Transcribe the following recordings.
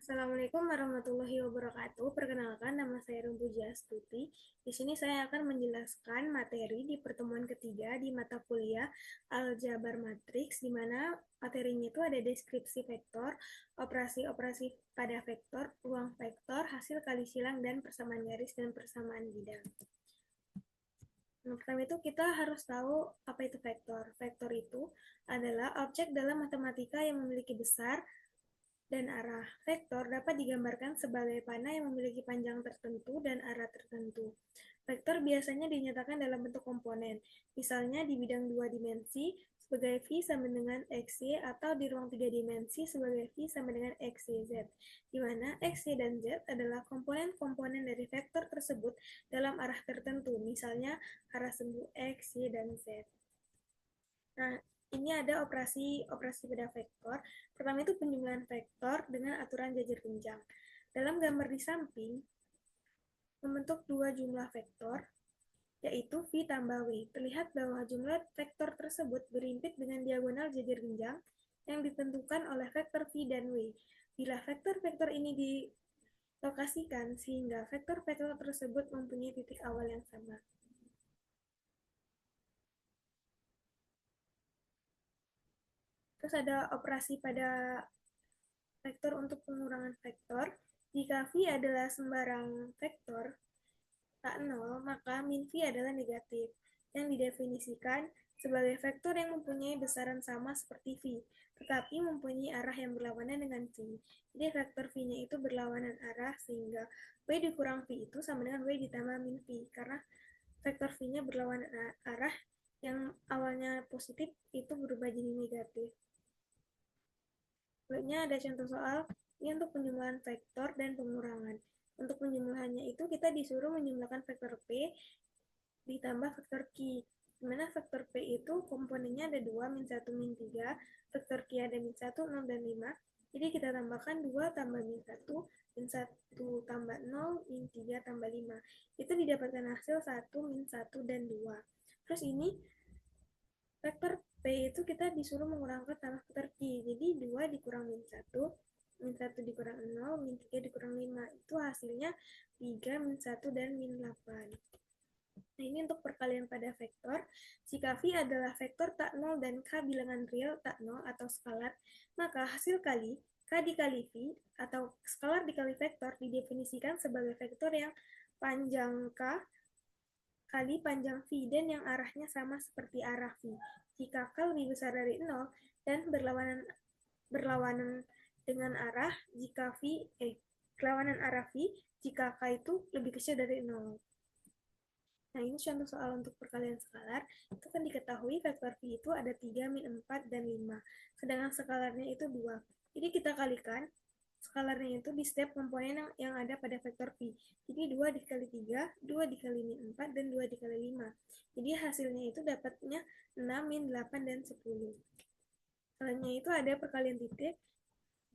Assalamualaikum warahmatullahi wabarakatuh. Perkenalkan, nama saya Rumpuji Astuti. Di sini saya akan menjelaskan materi di pertemuan ketiga di mata kuliah Aljabar Matriks, di mana materinya itu ada deskripsi vektor, operasi-operasi pada vektor, ruang vektor, hasil kali silang, dan persamaan garis dan persamaan bidang. Pertama itu kita harus tahu apa itu vektor. Vektor itu adalah objek dalam matematika yang memiliki besar dan arah. Vektor dapat digambarkan sebagai panah yang memiliki panjang tertentu dan arah tertentu. Vektor biasanya dinyatakan dalam bentuk komponen, misalnya di bidang 2 dimensi sebagai V sama dengan XY atau di ruang 3 dimensi sebagai V sama dengan XYZ, di mana XY dan Z adalah komponen-komponen dari vektor tersebut dalam arah tertentu, misalnya arah semu X, Y, dan Z. Nah, ini ada operasi pada vektor. Pertama itu penjumlahan vektor dengan aturan jajar genjang. Dalam gambar di samping, membentuk dua jumlah vektor, yaitu V tambah W. Terlihat bahwa jumlah vektor tersebut berimpit dengan diagonal jajar genjang yang ditentukan oleh vektor V dan W. Bila vektor-vektor ini dilokasikan sehingga vektor-vektor tersebut mempunyai titik awal yang sama. Terus ada operasi pada vektor untuk pengurangan vektor. Jika V adalah sembarang vektor tak nol, maka min V adalah negatif, yang didefinisikan sebagai vektor yang mempunyai besaran sama seperti V, tetapi mempunyai arah yang berlawanan dengan V. Jadi vektor V-nya itu berlawanan arah, sehingga W dikurang V itu sama dengan W ditambah min V, karena vektor V-nya berlawanan arah, yang awalnya positif itu berubah jadi negatif. Selanjutnya ada contoh soal ini untuk penjumlahan vektor dan pengurangan. Untuk penjumlahannya itu kita disuruh menjumlahkan vektor P ditambah vektor Q. Dimana vektor P itu komponennya ada 2, min 1, min 3. Vektor Q ada min 1, 0, dan 5. Jadi kita tambahkan 2 tambah min 1, min 1 tambah 0, min 3 tambah 5. Itu didapatkan hasil 1, min 1, dan 2. Terus ini vektor P itu kita disuruh mengurangkan tambah vektor Q. Jadi 2 dikurang min 1, min 1 dikurang 0, min 3 dikurang 5. Itu hasilnya 3, min 1, dan min 8. Nah, ini untuk perkalian pada vektor. Jika V adalah vektor tak nol dan K bilangan real tak nol atau skalar, maka hasil kali K dikali V atau skalar dikali vektor didefinisikan sebagai vektor yang panjang K kali panjang V dan yang arahnya sama seperti arah V. Jika K lebih besar dari 0 dan berlawanan dengan arah jika berlawanan arah V jika K itu lebih kecil dari 0. Nah, ini contoh soal untuk perkalian skalar. Itu kan diketahui vektor V itu ada 3, min 4, dan 5. Sedangkan skalarnya itu 2. Jadi kita kalikan skalarnya itu di setiap komponen yang ada pada vektor V. Jadi 2 dikali 3, 2 dikali min 4, dan 2 dikali 5. Jadi hasilnya itu dapatnya 6, min 8, dan 10. Selanjutnya itu ada perkalian titik.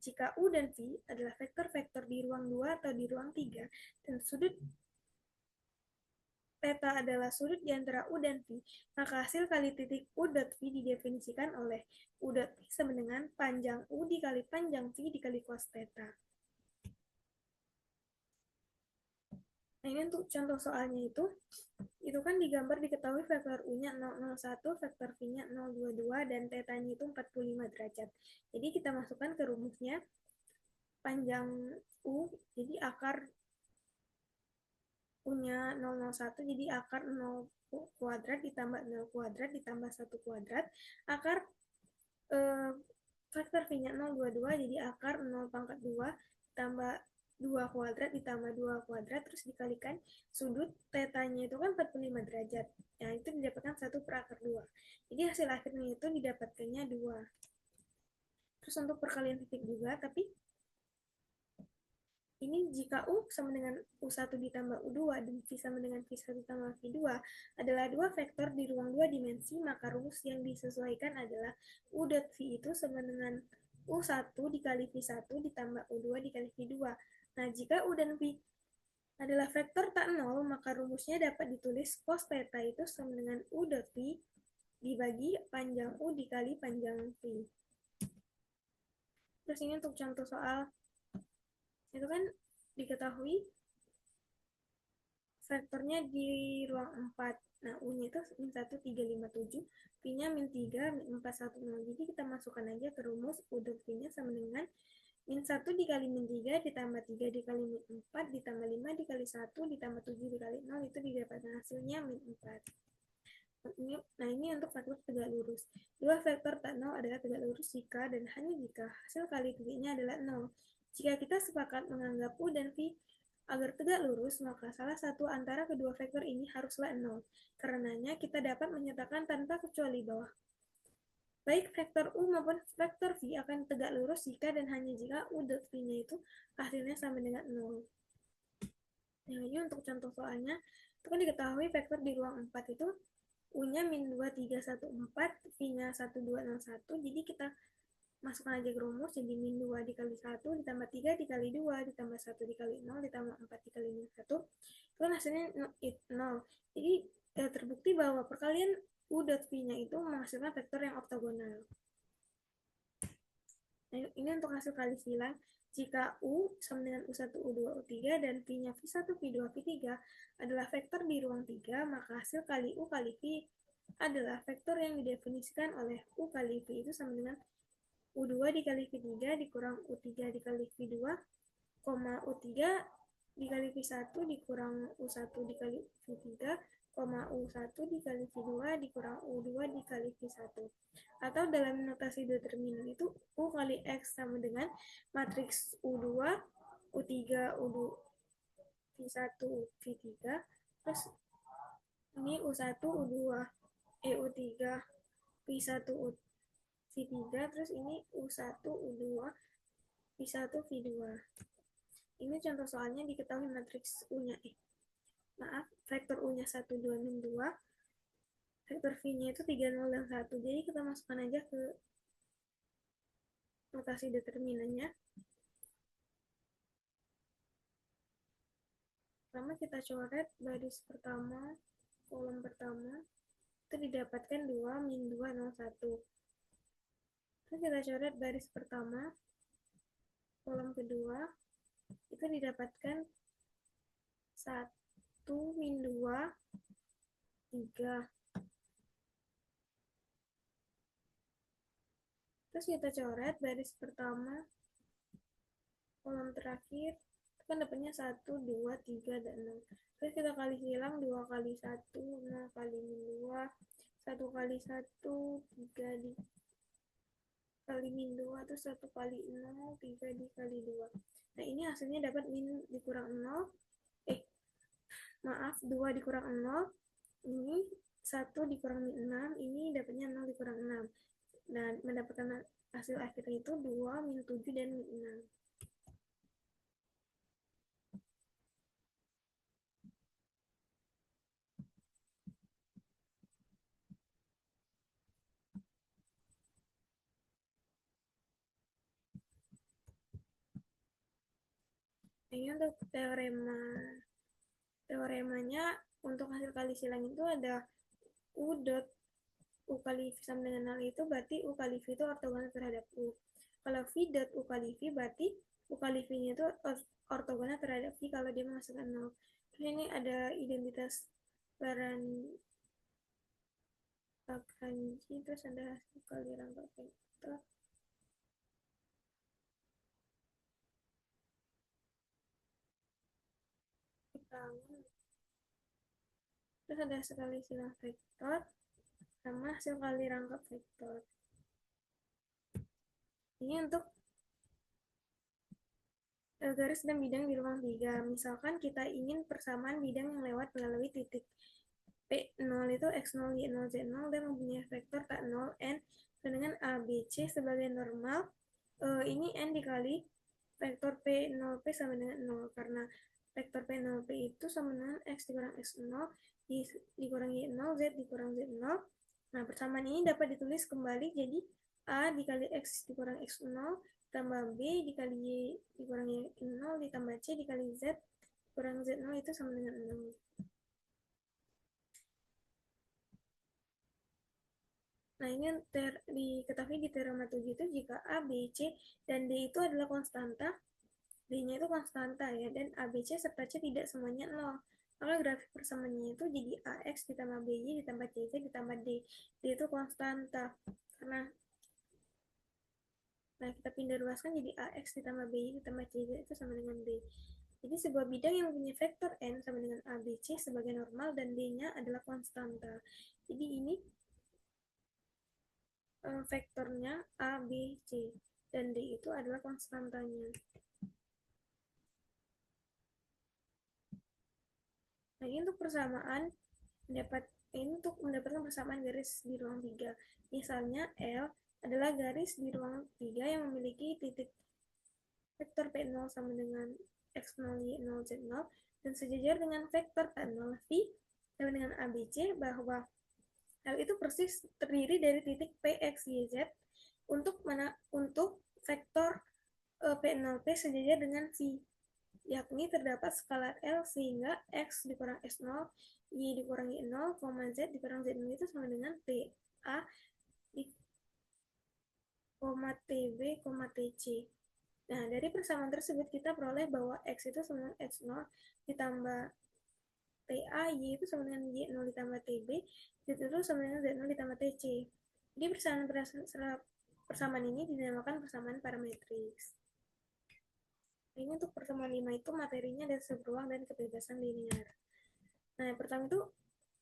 Jika U dan V adalah vektor-vektor di ruang 2 atau di ruang 3, dan sudut theta adalah sudut di antara U dan V, maka hasil kali titik U dot V didefinisikan oleh U dot V sama dengan panjang U dikali panjang V dikali cos theta. Nah, ini untuk contoh soalnya itu kan digambar diketahui vektor U-nya 001, vektor V-nya 022, dan θ-nya itu 45 derajat. Jadi kita masukkan ke rumusnya panjang U, jadi akar U-nya 001, jadi akar 0 kuadrat ditambah 0 kuadrat ditambah 1 kuadrat, akar vektor V-nya 022, jadi akar 0 pangkat 2 ditambah 2 kuadrat ditambah 2 kuadrat, terus dikalikan sudut θ-nya itu kan 45 derajat. Nah, itu didapatkan 1 per akar 2. Jadi hasil akhirnya itu didapatkannya 2. Terus untuk perkalian titik juga, tapi ini jika U sama dengan U1 ditambah U2 dan V sama dengan V1 ditambah V2 adalah dua vektor di ruang 2 dimensi, maka rumus yang disesuaikan adalah U dot V itu sama dengan U1 dikali V1 ditambah U2 dikali V2. Nah, jika U dan V adalah vektor tak nol, maka rumusnya dapat ditulis cos theta itu sama dengan U dot V dibagi panjang U dikali panjang V. Terus ini untuk contoh soal itu kan diketahui vektornya di ruang 4. Nah, U-nya itu min 1, 3, 5, 7. P-nya min 3, min 4, 1, 0. Jadi kita masukkan aja ke rumus U dot P-nya sama dengan min 1 dikali min 3 ditambah 3 dikali min 4 ditambah 5 dikali 1 ditambah 7 dikali 0 itu didapatkan hasilnya min 4. Nah, ini untuk vektor tegak lurus. Dua vektor tak nol adalah tegak lurus jika dan hanya jika hasil kali titiknya adalah 0. Jika kita sepakat menganggap U dan V agar tegak lurus, maka salah satu antara kedua vektor ini haruslah 0. Karenanya, kita dapat menyatakan tanpa kecuali bahwa baik vektor U maupun vektor V akan tegak lurus jika dan hanya jika U dot V-nya itu hasilnya sama dengan 0. Nah, ini untuk contoh soalnya, itu kan diketahui vektor di ruang 4 itu U-nya min 2, 3, 1, 4, V-nya 1, 2, 0, 1. Jadi kita masukkan aja ke rumus, jadi min 2 dikali 1, ditambah 3 dikali 2, ditambah 1 dikali 0, ditambah 4 dikali min 1. Itu kan hasilnya 0. Jadi terbukti bahwa perkalian U dot V-nya itu menghasilkan vektor yang ortogonal. Nah, ini untuk hasil kali silang. Jika U sama dengan U1, U2, U3 dan V-nya V1, V2, V3 adalah vektor di ruang 3, maka hasil kali U kali V adalah vektor yang didefinisikan oleh U kali V itu sama dengan U2 dikali V3 dikurang U3 dikali V2, U3 dikali V1 dikurang U1 dikali V3, U1 dikali V2 dikurang U2 dikali V1. Atau dalam notasi determinan itu U kali X sama dengan matriks U2, U3, U2, V1, V3, terus ini U1, U2, U3, V1, V3, terus ini U1, U2, V1, V2. Ini contoh soalnya diketahui matriks U-nya. Maaf, vektor U-nya 1, 2, min 2. Vektor V-nya itu 3, 0, dan 1. Jadi kita masukkan aja ke notasi determinannya. Pertama kita coret baris pertama, kolom pertama. Itu didapatkan 2, min 2, 0, 1. Terus kita coret baris pertama, kolom kedua. Itu didapatkan 1, min 2, 3. Terus kita coret baris pertama, kolom terakhir, itu kan dapatnya 1, 2, 3, dan 0. Terus kita kali silang 2 kali 1, 0 kali min 2, 1 kali 1, 3 dikali min 2, terus 1 kali 0, 3 dikali 2. Nah, ini hasilnya dapat min dikurang 0, maaf, 2 dikurang 0, ini 1 dikurang min 6, ini dapatnya 0 dikurang 6. Dan mendapatkan hasil akhirnya itu 2, min 7, dan min 6. Ini untuk teoremanya untuk hasil kali silang itu ada U dot U kali V sama dengan 0 itu berarti U kali V itu ortogonal terhadap U. Kalau V dot U kali V berarti U kali V-nya itu ortogonal terhadap V kalau dia menghasilkan 0. Terus ini ada identitas Lagrange, terus ada hasil kali rangka vektor. Terus ada hasil kali silang vektor sama hasil kali rangkap vektor. Ini untuk garis dan bidang di ruang 3. Misalkan kita ingin persamaan bidang yang lewat melalui titik P0 itu X0, Y0, Z0 dan mempunyai vektor K0, N dengan A, B, C sebagai normal. Ini N dikali vektor P0P sama dengan 0 karena vektor P0P itu sama dengan X dikurang X0 dikurang Y0, Z dikurang Z0. Nah, persamaan ini dapat ditulis kembali jadi A dikali X dikurang X0 tambah B dikali Y dikurang Y0 ditambah C dikali Z kurang Z0 itu sama dengan 6. Nah, ini diketahui di teorema 7 itu jika A, B, C, dan D itu adalah konstanta, D-nya itu konstanta ya, dan ABC serta C tidak semuanya 0. Maka grafik persamaannya itu jadi AX ditambah BY ditambah CC ditambah D. D itu konstanta. Nah, kita pindah ruaskan jadi AX ditambah BY ditambah CZ itu sama dengan D. Jadi sebuah bidang yang mempunyai vektor N sama dengan ABC sebagai normal dan D-nya adalah konstanta. Jadi ini vektornya A, B, C. Dan D itu adalah konstantanya. Nah, ini untuk persamaan untuk mendapatkan persamaan garis di ruang 3. Misalnya L adalah garis di ruang 3 yang memiliki titik vektor P0 sama dengan X0, Y0, Z0 dan sejajar dengan vektor P0 V sama dengan ABC bahwa L itu persis terdiri dari titik PX, YZ untuk vektor P0P sejajar dengan V, yakni terdapat skalar L sehingga X dikurang S0, Y dikurang Y0, Z dikurang Z0 itu sama dengan TA di TB, TC. Nah, dari persamaan tersebut kita peroleh bahwa X itu sama dengan X0 ditambah TA, Y itu sama dengan Y0 ditambah TB, Z itu sama dengan Z0 ditambah TC. Jadi persamaan ini dinamakan persamaan parametris. Ini untuk pertemuan 5 itu materinya ada subruang dan kebebasan linear. Nah, yang pertama itu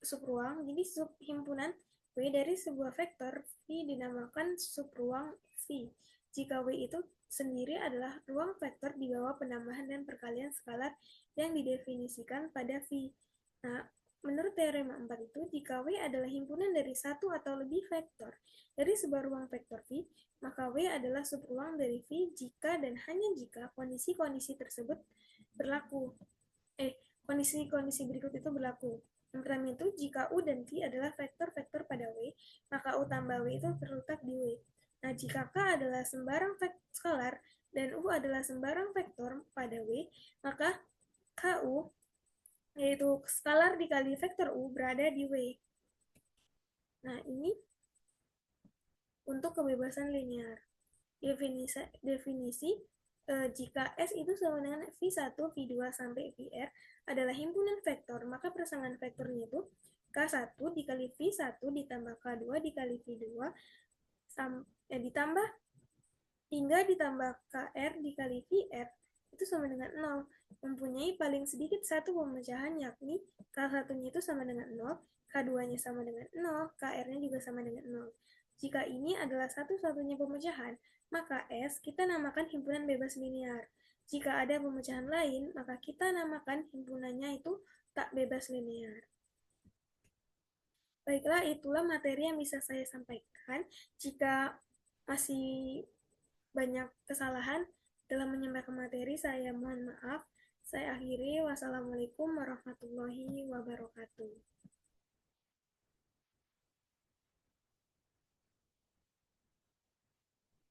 subruang, jadi subhimpunan W dari sebuah vektor V dinamakan subruang V. Jika W itu sendiri adalah ruang vektor di bawah penambahan dan perkalian skalar yang didefinisikan pada V. Nah, menurut teorema 4 itu, jika W adalah himpunan dari satu atau lebih vektor dari sebuah ruang vektor V, maka W adalah subruang dari V jika dan hanya jika kondisi-kondisi tersebut berlaku. Kondisi-kondisi berikut itu berlaku. Yang pertama itu, jika U dan V adalah vektor-vektor pada W, maka U tambah W itu terletak di W. Nah, jika K adalah sembarang skalar dan U adalah sembarang vektor pada W, maka KU, yaitu skalar dikali vektor U, berada di W. Nah, ini untuk kebebasan linear. Definisi jika S itu sama dengan V1, V2, sampai Vr adalah himpunan vektor, maka persamaan vektornya itu K1 dikali V1 ditambah K2 dikali V2 ditambah hingga ditambah KR dikali VR itu sama dengan 0, mempunyai paling sedikit satu pemecahan, yakni K1-nya itu sama dengan 0, K2-nya sama dengan 0, KR-nya juga sama dengan 0. Jika ini adalah satu-satunya pemecahan, maka S kita namakan himpunan bebas linear. Jika ada pemecahan lain, maka kita namakan himpunannya itu tak bebas linear. Baiklah, itulah materi yang bisa saya sampaikan. Jika masih banyak kesalahan dalam menyampaikan materi, saya mohon maaf. Saya akhiri. Wassalamualaikum warahmatullahi wabarakatuh.